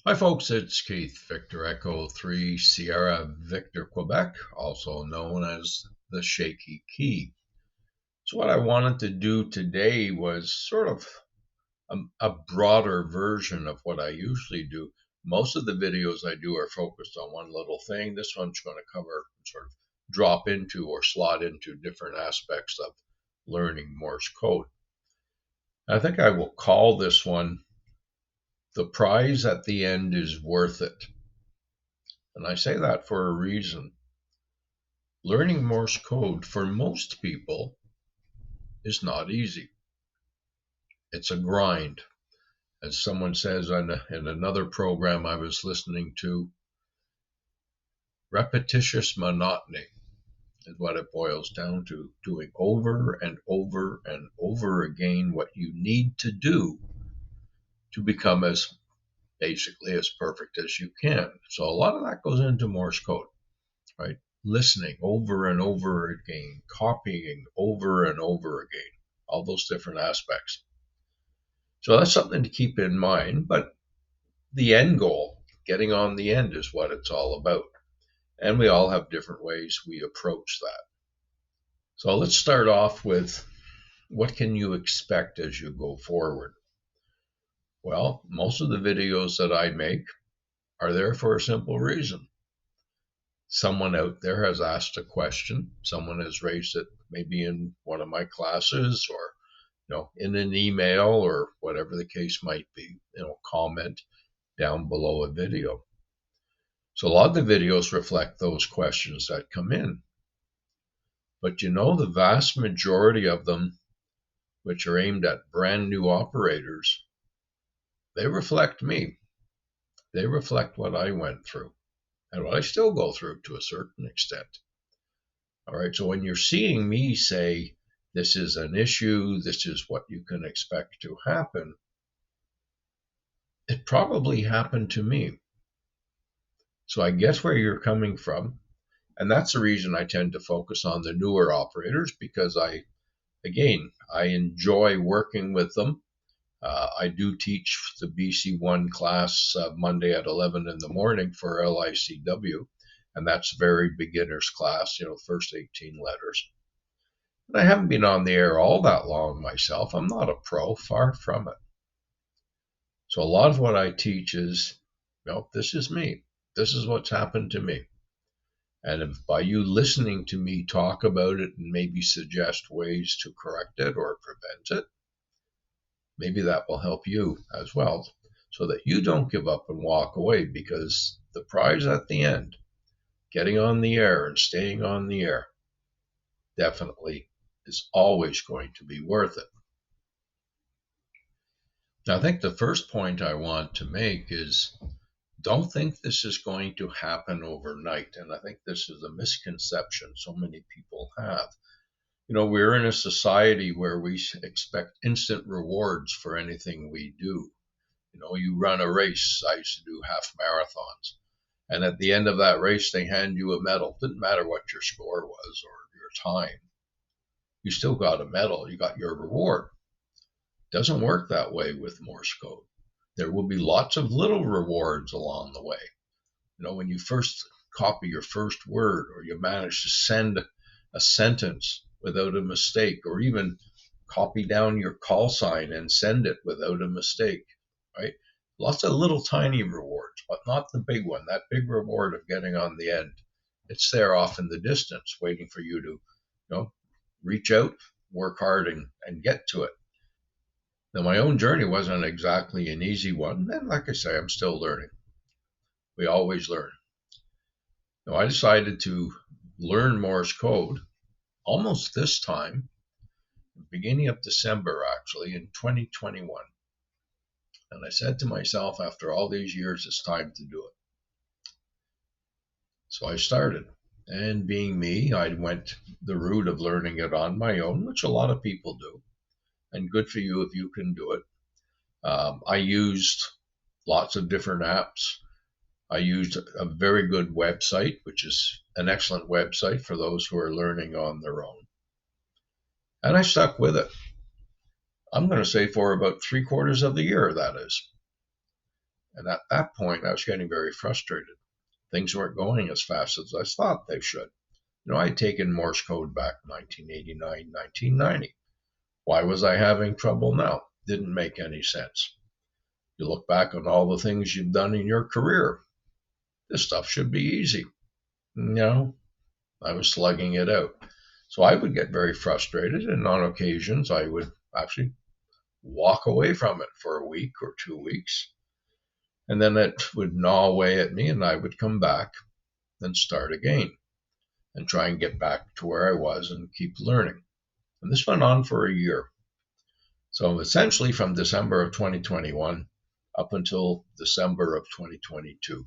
Hi folks, it's Keith, Victor Echo 3 Sierra Victor Quebec, also known as the Shaky Key. So what I wanted to do today was sort of a broader version of what I usually do. Most of the videos I do are focused on one little thing. This one's going to cover, sort of drop into or slot into different aspects of learning Morse code. I think I will call this one "The Prize at the End is Worth It." And I say that for a reason. Learning Morse code for most people is not easy. It's a grind. As someone says in another program I was listening to, repetitious monotony is what it boils down to, doing over and over and over again what you need to do to become basically as perfect as you can. So a lot of that goes into Morse code, right? Listening over and over again, copying over and over again, all those different aspects. So that's something to keep in mind. But the end goal, getting on the end, is what it's all about. And we all have different ways we approach that. So let's start off with, what can you expect as you go forward? Well, most of the videos that I make are there for a simple reason. Someone out there has asked a question, someone has raised it maybe in one of my classes, or in an email, or whatever the case might be, comment down below a video. So a lot of the videos reflect those questions that come in. But the vast majority of them, which are aimed at brand new operators, they reflect me. They reflect what I went through and what I still go through to a certain extent. All right, so when you're seeing me say, this is an issue, this is what you can expect to happen, it probably happened to me. So I guess where you're coming from. And that's the reason I tend to focus on the newer operators, because I enjoy working with them. I do teach the BC1 class Monday at 11 in the morning for LICW, and that's very beginner's class, first 18 letters. And I haven't been on the air all that long myself. I'm not a pro, far from it. So a lot of what I teach is, this is me. This is what's happened to me. And if by you listening to me talk about it and maybe suggest ways to correct it or prevent it, maybe that will help you as well, so that you don't give up and walk away, because the prize at the end, getting on the air and staying on the air, definitely is always going to be worth it. Now, I think the first point I want to make is, don't think this is going to happen overnight. And I think this is a misconception so many people have. We're in a society where we expect instant rewards for anything we do. You run a race. I used to do half marathons. And at the end of that race, they hand you a medal. Didn't matter what your score was or your time. You still got a medal. You got your reward. Doesn't work that way with Morse code. There will be lots of little rewards along the way. When you first copy your first word, or you manage to send a sentence without a mistake, or even copy down your call sign and send it without a mistake, right? Lots of little tiny rewards, but not the big one. That big reward of getting on the end, it's there off in the distance, waiting for you to, reach out, work hard, and get to it. Now, my own journey wasn't exactly an easy one, and like I say, I'm still learning. We always learn. Now, I decided to learn Morse code almost this time, beginning of December, actually, in 2021. And I said to myself, after all these years, it's time to do it. So I started. And being me, I went the route of learning it on my own, which a lot of people do. And good for you if you can do it. I used lots of different apps. I used a very good website, which is an excellent website for those who are learning on their own. And I stuck with it. I'm going to say for about 3/4 of the year, that is. And at that point, I was getting very frustrated. Things weren't going as fast as I thought they should. I'd taken Morse code back 1989, 1990. Why was I having trouble now? Didn't make any sense. You look back on all the things you've done in your career. This stuff should be easy. No, I was slugging it out. So I would get very frustrated, and on occasions I would actually walk away from it for a week or 2 weeks. And then it would gnaw away at me, and I would come back and start again and try and get back to where I was and keep learning. And this went on for a year. So essentially from December of 2021 up until December of 2022.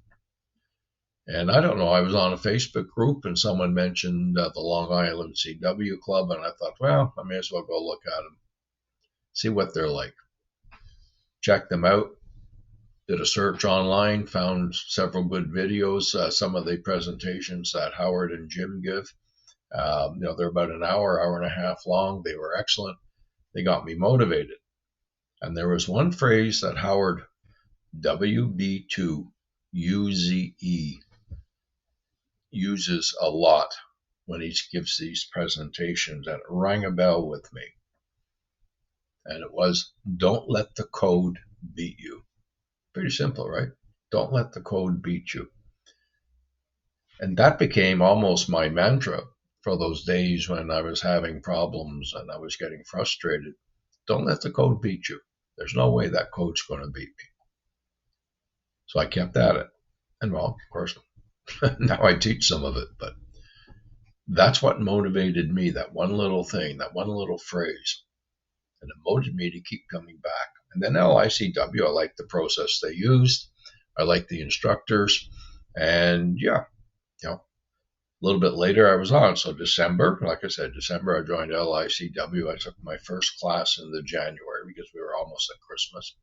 And I don't know, I was on a Facebook group and someone mentioned the Long Island CW Club, and I thought, well, I may as well go look at them, see what they're like. Check them out, did a search online, found several good videos, some of the presentations that Howard and Jim give. They're about an hour and a half long. They were excellent. They got me motivated. And there was one phrase that Howard, WB2UZE, uses a lot when he gives these presentations, and it rang a bell with me. And it was, don't let the code beat you. Pretty simple, right? Don't let the code beat you. And that became almost my mantra for those days when I was having problems and I was getting frustrated. Don't let the code beat you. There's no way that code's going to beat me. So I kept at it. And well, of course, now I teach some of it, but that's what motivated me, that one little thing, that one little phrase. And it motivated me to keep coming back. And then LICW, I liked the process they used. I liked the instructors. And yeah, a little bit later I was on. So December, like I said, December I joined LICW. I took my first class in the January because we were almost at Christmas.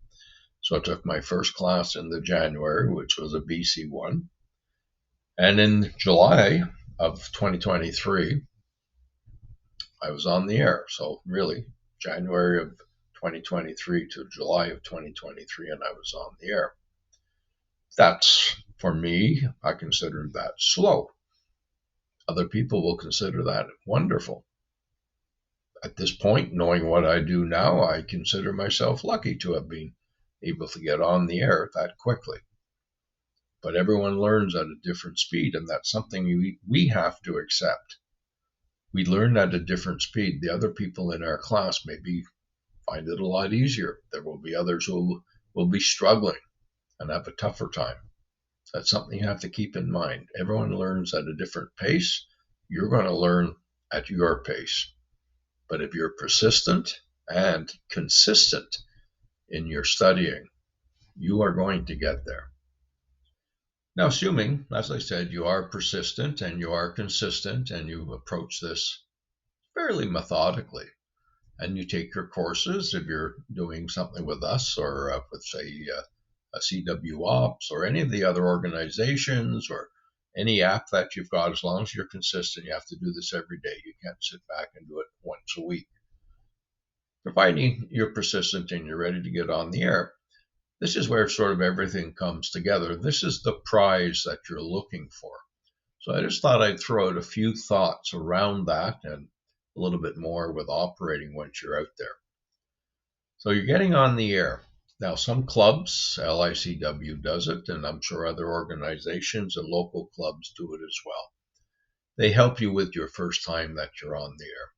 So I took my first class in the January, which was a BC1. And in July of 2023, I was on the air. So really, January of 2023 to July of 2023, and I was on the air. That's, for me, I consider that slow. Other people will consider that wonderful. At this point, knowing what I do now, I consider myself lucky to have been able to get on the air that quickly. But everyone learns at a different speed, and that's something we have to accept. We learn at a different speed. The other people in our class maybe find it a lot easier. There will be others who will be struggling and have a tougher time. That's something you have to keep in mind. Everyone learns at a different pace. You're going to learn at your pace. But if you're persistent and consistent in your studying, you are going to get there. Now, assuming, as I said, you are persistent and you are consistent and you approach this fairly methodically, and you take your courses, if you're doing something with us or with, say, a CW Ops or any of the other organizations or any app that you've got, as long as you're consistent, you have to do this every day. You can't sit back and do it once a week. Providing you're persistent and you're ready to get on the air, this is where sort of everything comes together. This is the prize that you're looking for. So I just thought I'd throw out a few thoughts around that and a little bit more with operating once you're out there. So you're getting on the air. Now, some clubs, LICW does it, and I'm sure other organizations and local clubs do it as well. They help you with your first time that you're on the air.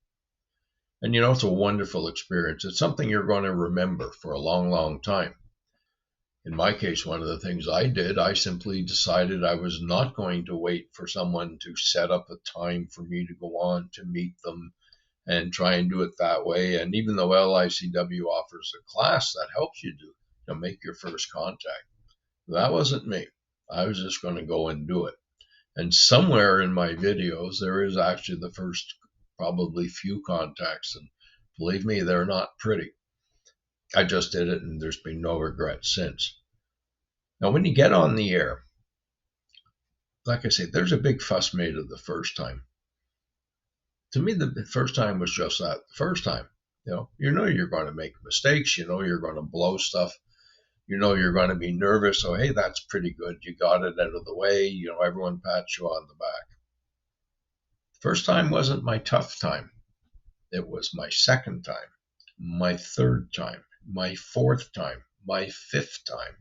And it's a wonderful experience. It's something you're going to remember for a long, long time. In my case, one of the things I did, I simply decided I was not going to wait for someone to set up a time for me to go on to meet them and try and do it that way. And even though LICW offers a class that helps you make your first contact, that wasn't me. I was just going to go and do it. And somewhere in my videos, there is actually the first probably few contacts. And believe me, they're not pretty. I just did it, and there's been no regrets since. Now, when you get on the air, like I say, there's a big fuss made of the first time. To me, the first time was just that, the first time. You're going to make mistakes. You're going to blow stuff. You know you're going to be nervous, so hey, that's pretty good. You got it out of the way. You know, everyone pats you on the back. First time wasn't my tough time. It was my second time, my third time, my fourth time, my fifth time.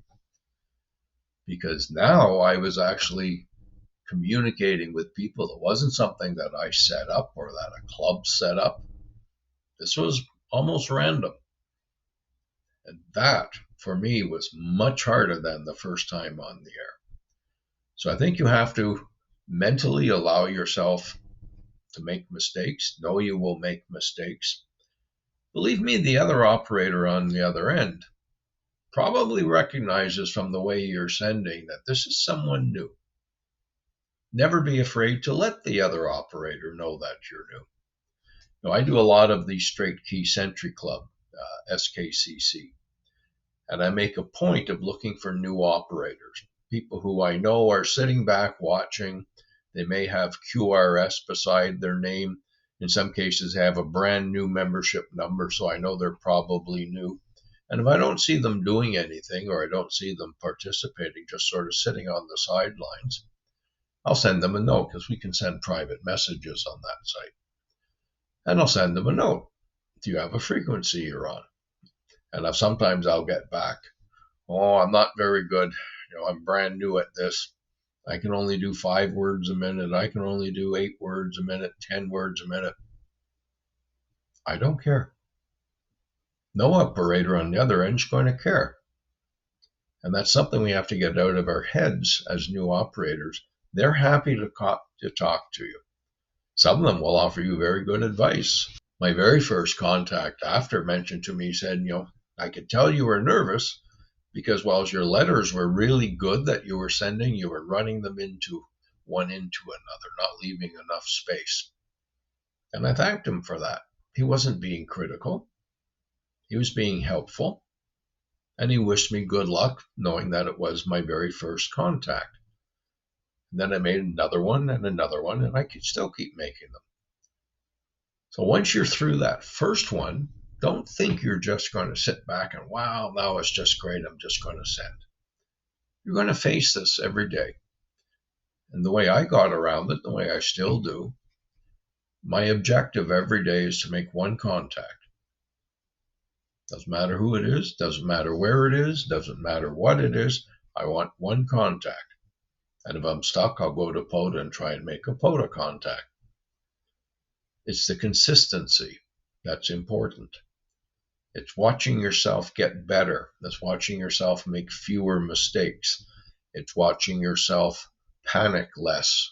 Because now I was actually communicating with people. It wasn't something that I set up or that a club set up. This was almost random. And that, for me, was much harder than the first time on the air. So I think you have to mentally allow yourself to make mistakes, know you will make mistakes. Believe me, the other operator on the other end probably recognizes from the way you're sending that this is someone new. Never be afraid to let the other operator know that you're new. Now, I do a lot of the Straight Key Century Club, SKCC, and I make a point of looking for new operators, people who I know are sitting back watching. They may have QRS beside their name. In some cases, have a brand new membership number, so I know they're probably new. And if I don't see them doing anything, or I don't see them participating, just sort of sitting on the sidelines, I'll send them a note, because we can send private messages on that site. And I'll send them a note. Do you have a frequency you're on? And sometimes I'll get back, oh, I'm not very good. You know, I'm brand new at this. I can only do 5 words a minute. I can only do 8 words a minute, 10 words a minute. I don't care. No operator on the other end is going to care. And that's something we have to get out of our heads as new operators. They're happy to talk to you. Some of them will offer you very good advice. My very first contact after mentioned to me said, you know, I could tell you were nervous because while your letters were really good that you were sending, you were running them into another, not leaving enough space. And I thanked him for that. He wasn't being critical. He was being helpful. And he wished me good luck, knowing that it was my very first contact. And then I made another one, and I could still keep making them. So once you're through that first one, don't think you're just going to sit back and, wow, now it's just great, I'm just going to send. You're going to face this every day. And the way I got around it, the way I still do, my objective every day is to make one contact. Doesn't matter who it is, doesn't matter where it is, doesn't matter what it is. I want one contact. And if I'm stuck, I'll go to POTA and try and make a POTA contact. It's the consistency that's important. It's watching yourself get better. It's watching yourself make fewer mistakes. It's watching yourself panic less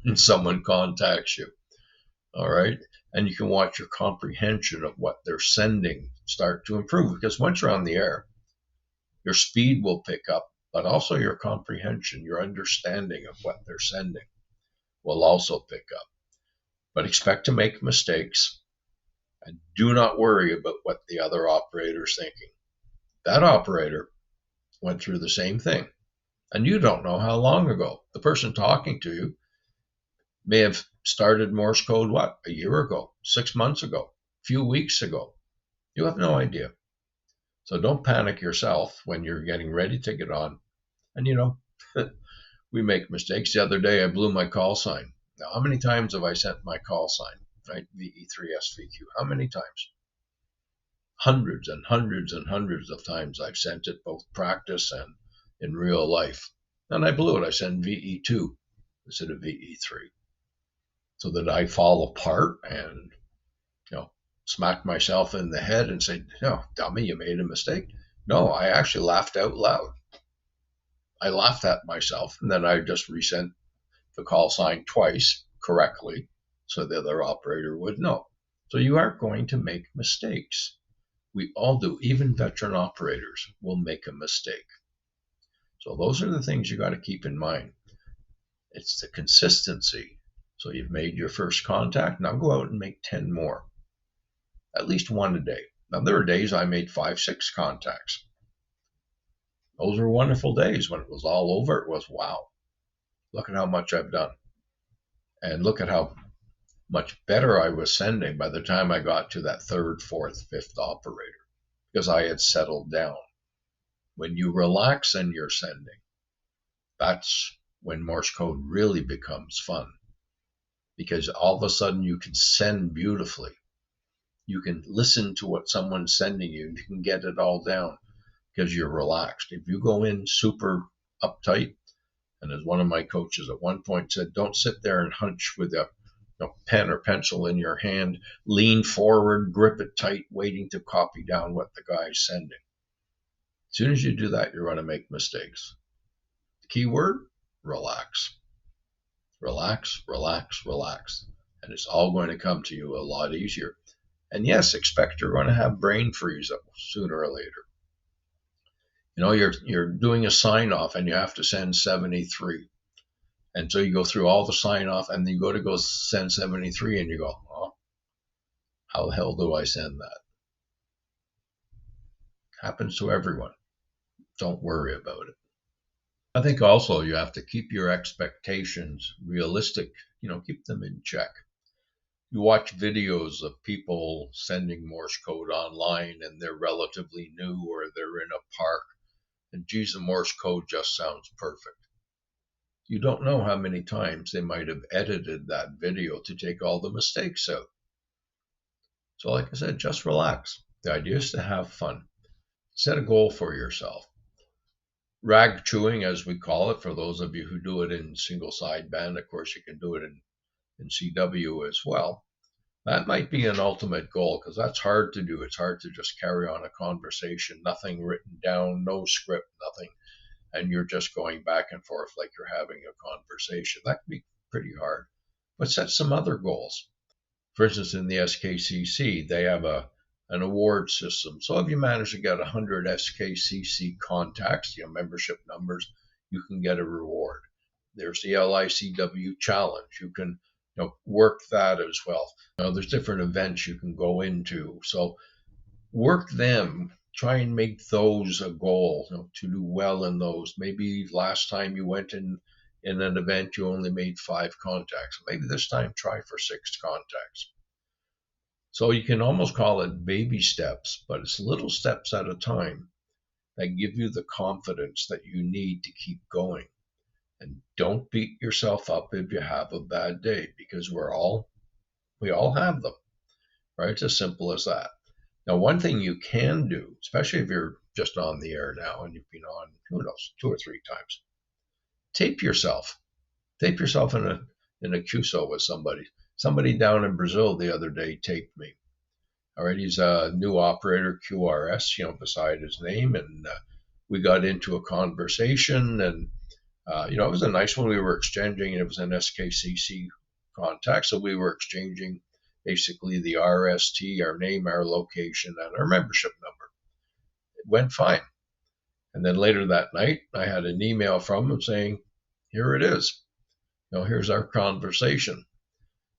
when someone contacts you. All right? And you can watch your comprehension of what they're sending start to improve, because once you're on the air, your speed will pick up, but also your comprehension, your understanding of what they're sending will also pick up. But expect to make mistakes, and do not worry about what the other operator's thinking. That operator went through the same thing, and you don't know how long ago. The person talking to you may have started Morse code, a year ago, 6 months ago, a few weeks ago. You have no idea. So don't panic yourself when you're getting ready to get on. And you know, we make mistakes. The other day I blew my call sign. Now, how many times have I sent my call sign, right? VE3SVQ. How many times? Hundreds and hundreds and hundreds of times I've sent it, both practice and in real life. And I blew it. I sent VE2 instead of VE3. So that I fall apart and, smack myself in the head and say, no, dummy, you made a mistake. No, I actually laughed out loud. I laughed at myself, and then I just resent the call sign twice correctly so the other operator would know. So you are going to make mistakes. We all do. Even veteran operators will make a mistake. So those are the things you got to keep in mind. It's the consistency. So you've made your first contact. Now go out and make 10 more. At least one a day. Now there are days I made 5, 6 contacts. Those were wonderful days. When it was all over, it was, wow, look at how much I've done. And look at how much better I was sending by the time I got to that 3rd, 4th, 5th operator, because I had settled down. When you relax and you're sending, that's when Morse code really becomes fun, because all of a sudden you can send beautifully. You can listen to what someone's sending you. You can get it all down because you're relaxed. If you go in super uptight, and as one of my coaches at one point said, don't sit there and hunch with a pen or pencil in your hand, lean forward, grip it tight, waiting to copy down what the guy's sending. As soon as you do that, you're going to make mistakes. The key word, relax. Relax, relax, relax. And it's all going to come to you a lot easier. And yes, expect you're going to have brain freeze sooner or later. You're doing a sign off and you have to send 73. And so you go through all the sign off and then you go send 73 and you go, oh, how the hell do I send that? Happens to everyone. Don't worry about it. I think also you have to keep your expectations realistic, keep them in check. You watch videos of people sending Morse code online and they're relatively new or they're in a park, and geez, the Morse code just sounds perfect. You don't know how many times they might have edited that video to take all the mistakes out. So like I said, just relax. The idea is to have fun. Set a goal for yourself. Rag chewing, as we call it, for those of you who do it in single sideband, of course you can do it in CW as well. That might be an ultimate goal because that's hard to do. It's hard to just carry on a conversation, nothing written down, no script, nothing, and you're just going back and forth like you're having a conversation. That can be pretty hard. But set some other goals. For instance, in the SKCC, they have an award system. So if you manage to get 100 SKCC contacts, membership numbers, you can get a reward. There's the LICW challenge. You can work that as well. There's different events you can go into. So work them. Try and make those a goal, to do well in those. Maybe last time you went in an event, you only made 5 contacts. Maybe this time try for 6 contacts. So you can almost call it baby steps, but it's little steps at a time that give you the confidence that you need to keep going. And don't beat yourself up if you have a bad day, because we all have them, right? It's as simple as that. Now, one thing you can do, especially if you're just on the air now and you've been on, who knows, 2 or 3 times, tape yourself. Tape yourself in a QSO with somebody. Somebody down in Brazil the other day taped me. All right, he's a new operator, QRS, beside his name, and we got into a conversation, and it was a nice one. We were exchanging, and it was an SKCC contact, so we were exchanging basically the RST, our name, our location, and our membership number. It went fine. And then later that night, I had an email from him saying, here it is. Here's our conversation.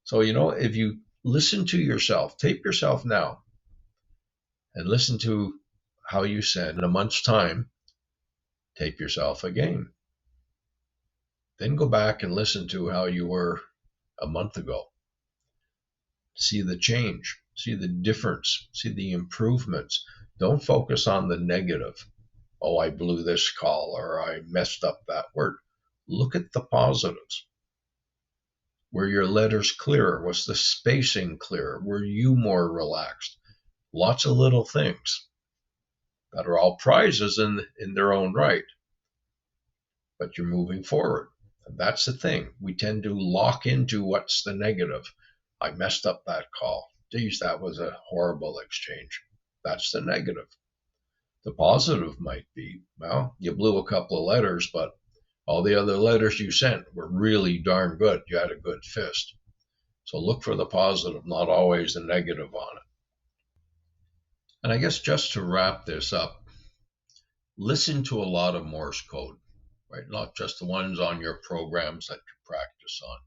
So, if you listen to yourself, tape yourself now, and listen to how you send. In a month's time, tape yourself again. Then go back and listen to how you were a month ago. See the change, see the difference, see the improvements. Don't focus on the negative. Oh, I blew this call, or I messed up that word. Look at the positives. Were your letters clearer? Was the spacing clearer? Were you more relaxed? Lots of little things that are all prizes in their own right. But you're moving forward. And that's the thing. We tend to lock into what's the negative. I messed up that call. Geez, that was a horrible exchange. That's the negative. The positive might be, well, you blew a couple of letters, but all the other letters you sent were really darn good. You had a good fist. So look for the positive, not always the negative on it. And I guess just to wrap this up, listen to a lot of Morse code, right? Not just the ones on your programs that you practice on.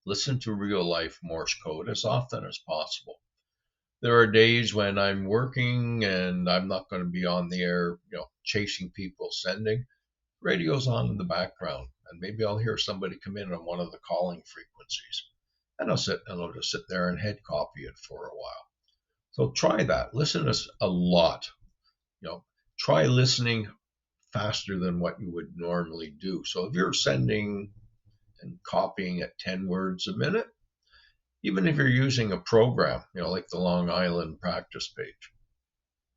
Listen to real life Morse code as often as possible. There are days when I'm working and I'm not going to be on the air, chasing people sending. Radio's on in the background, and maybe I'll hear somebody come in on one of the calling frequencies, and I'll just sit there and head copy it for a while. So try that. Listen to a lot. Try listening faster than what you would normally do. So if you're sending and copying at 10 words a minute, even if you're using a program, like the Long Island practice page,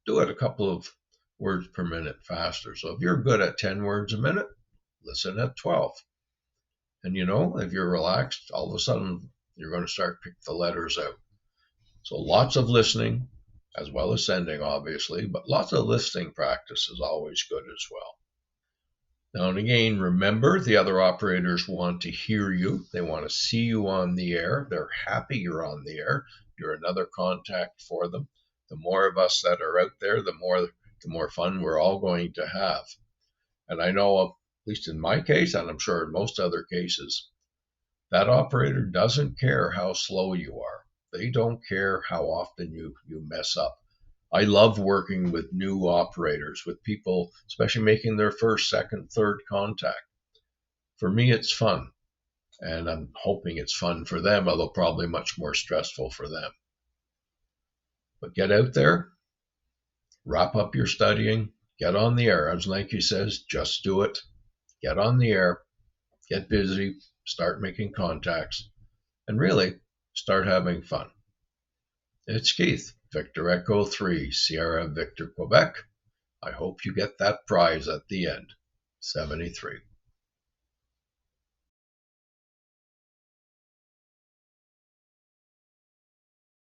do it a couple of words per minute faster. So if you're good at 10 words a minute, listen at 12. And if you're relaxed, all of a sudden you're going to start pick the letters out. So lots of listening, as well as sending, obviously, but lots of listening practice is always good as well. Now and again, remember the other operators want to hear you. They want to see you on the air. They're happy you're on the air. You're another contact for them. The more of us that are out there, the more fun we're all going to have. And I know, at least in my case, and I'm sure in most other cases, that operator doesn't care how slow you are. They don't care how often you mess up. I love working with new operators, with people, especially making their first, second, third contact. For me, it's fun. And I'm hoping it's fun for them, although probably much more stressful for them. But get out there, wrap up your studying, get on the air. As Nike says, just do it. Get on the air, get busy, start making contacts, and really start having fun. It's Keith, Victor Echo 3, Sierra Victor Quebec. I hope you get that prize at the end. 73.